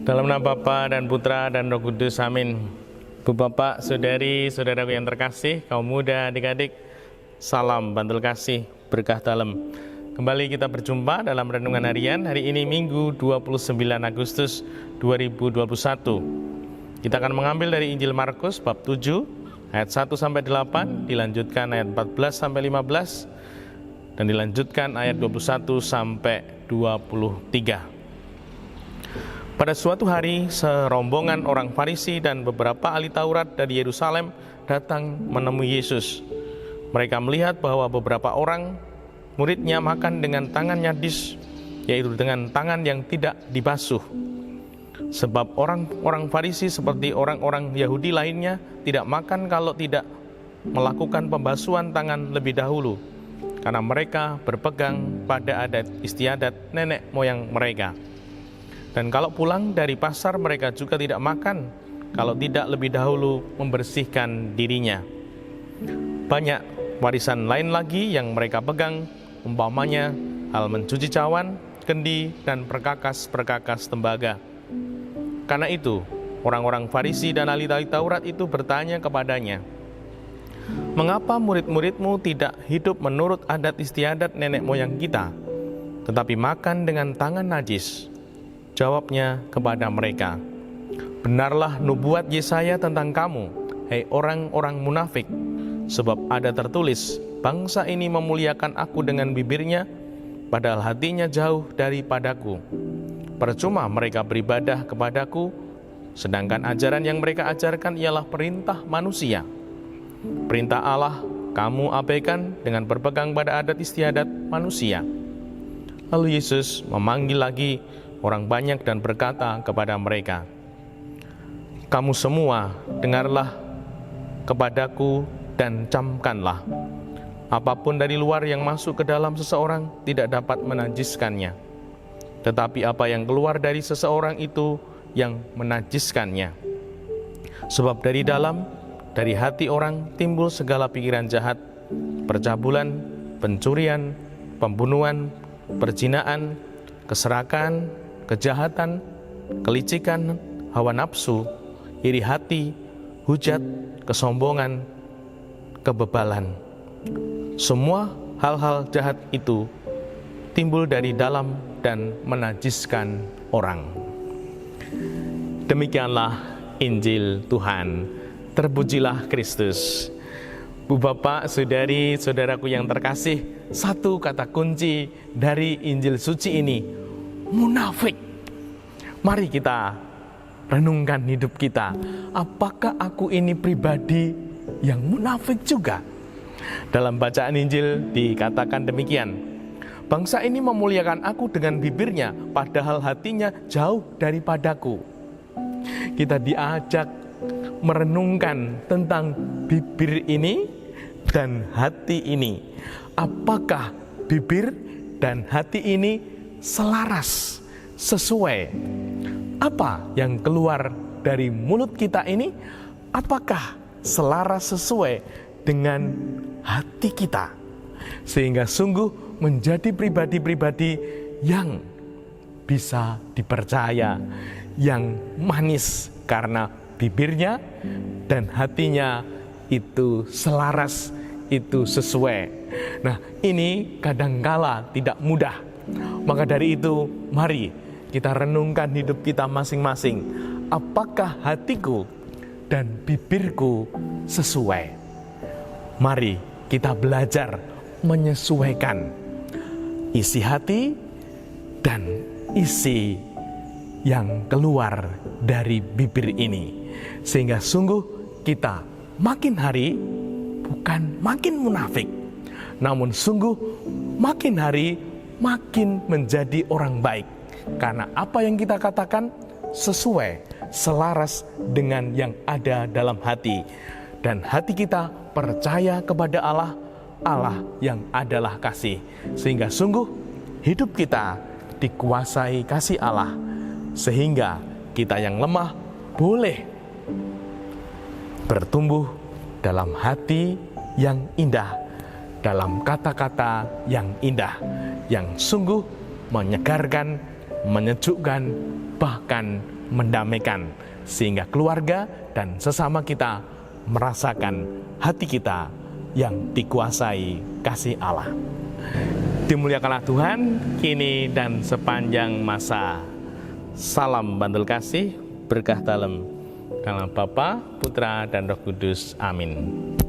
Dalam nama Bapa dan Putra dan Roh Kudus, amin. Bu Bapak, Saudari, Saudaraku yang terkasih, kaum muda, adik-adik, salam bantul kasih, berkah dalam. Kembali kita berjumpa dalam Renungan Harian, hari ini Minggu 29 Agustus 2021. Kita akan mengambil dari Injil Markus bab 7, ayat 1-8, dilanjutkan ayat 14-15, dan dilanjutkan ayat 21-23. Pada suatu hari, serombongan orang Farisi dan beberapa ahli Taurat dari Yerusalem datang menemui Yesus. Mereka melihat bahwa beberapa orang muridnya makan dengan tangan najis, yaitu dengan tangan yang tidak dibasuh. Sebab orang-orang Farisi seperti orang-orang Yahudi lainnya tidak makan kalau tidak melakukan pembasuhan tangan lebih dahulu, karena mereka berpegang pada adat istiadat nenek moyang mereka. Dan kalau pulang dari pasar, mereka juga tidak makan kalau tidak lebih dahulu membersihkan dirinya. Banyak warisan lain lagi yang mereka pegang, umpamanya hal mencuci cawan, kendi, dan perkakas-perkakas tembaga. Karena itu, orang-orang Farisi dan ahli Taurat itu bertanya kepadanya, "Mengapa murid-muridmu tidak hidup menurut adat istiadat nenek moyang kita, tetapi makan dengan tangan najis?" Jawabnya kepada mereka, "Benarlah nubuat Yesaya tentang kamu, hai orang-orang munafik, sebab ada tertulis, bangsa ini memuliakan aku dengan bibirnya, padahal hatinya jauh daripadaku. Percuma mereka beribadah kepadaku, sedangkan ajaran yang mereka ajarkan ialah perintah manusia. Perintah Allah kamu abaikan dengan berpegang pada adat istiadat manusia." Lalu Yesus memanggil lagi orang banyak dan berkata kepada mereka, "Kamu semua dengarlah kepadaku dan camkanlah. Apapun dari luar yang masuk ke dalam seseorang tidak dapat menajiskannya. Tetapi apa yang keluar dari seseorang itu yang menajiskannya. Sebab dari dalam, dari hati orang timbul segala pikiran jahat, percabulan, pencurian, pembunuhan, perzinahan, keserakan, kejahatan, kelicikan, hawa nafsu, iri hati, hujat, kesombongan, kebebalan. Semua hal-hal jahat itu timbul dari dalam dan menajiskan orang." Demikianlah Injil Tuhan. Terpujilah Kristus. Bu Bapak, Saudari, Saudaraku yang terkasih, satu kata kunci dari Injil suci ini, munafik. Mari kita renungkan hidup kita. Apakah aku ini pribadi yang munafik juga? Dalam bacaan Injil dikatakan demikian, "Bangsa ini memuliakan aku dengan bibirnya, padahal hatinya jauh daripadaku." Kita diajak merenungkan tentang bibir ini dan hati ini. Apakah bibir dan hati ini selaras, sesuai? Apa yang keluar dari mulut kita ini, apakah selaras sesuai dengan hati kita? Sehingga sungguh menjadi pribadi-pribadi yang bisa dipercaya, yang manis karena bibirnya dan hatinya itu selaras, itu sesuai. Nah, ini kadangkala tidak mudah. Maka dari itu, mari kita renungkan hidup kita masing-masing. Apakah hatiku dan bibirku sesuai? Mari kita belajar menyesuaikan isi hati dan isi yang keluar dari bibir ini, sehingga sungguh kita makin hari bukan makin munafik, namun sungguh makin hari makin menjadi orang baik, karena apa yang kita katakan sesuai, selaras dengan yang ada dalam hati, dan hati kita percaya kepada Allah, Allah yang adalah kasih, sehingga sungguh hidup kita dikuasai kasih Allah, sehingga kita yang lemah boleh bertumbuh dalam hati yang indah, dalam kata-kata yang indah, yang sungguh menyegarkan, menyejukkan, bahkan mendamaikan, sehingga keluarga dan sesama kita merasakan hati kita yang dikuasai kasih Allah. Dimuliakanlah Tuhan, kini dan sepanjang masa. Salam bantul kasih, berkah dalam Bapa, Putra, dan Roh Kudus. Amin.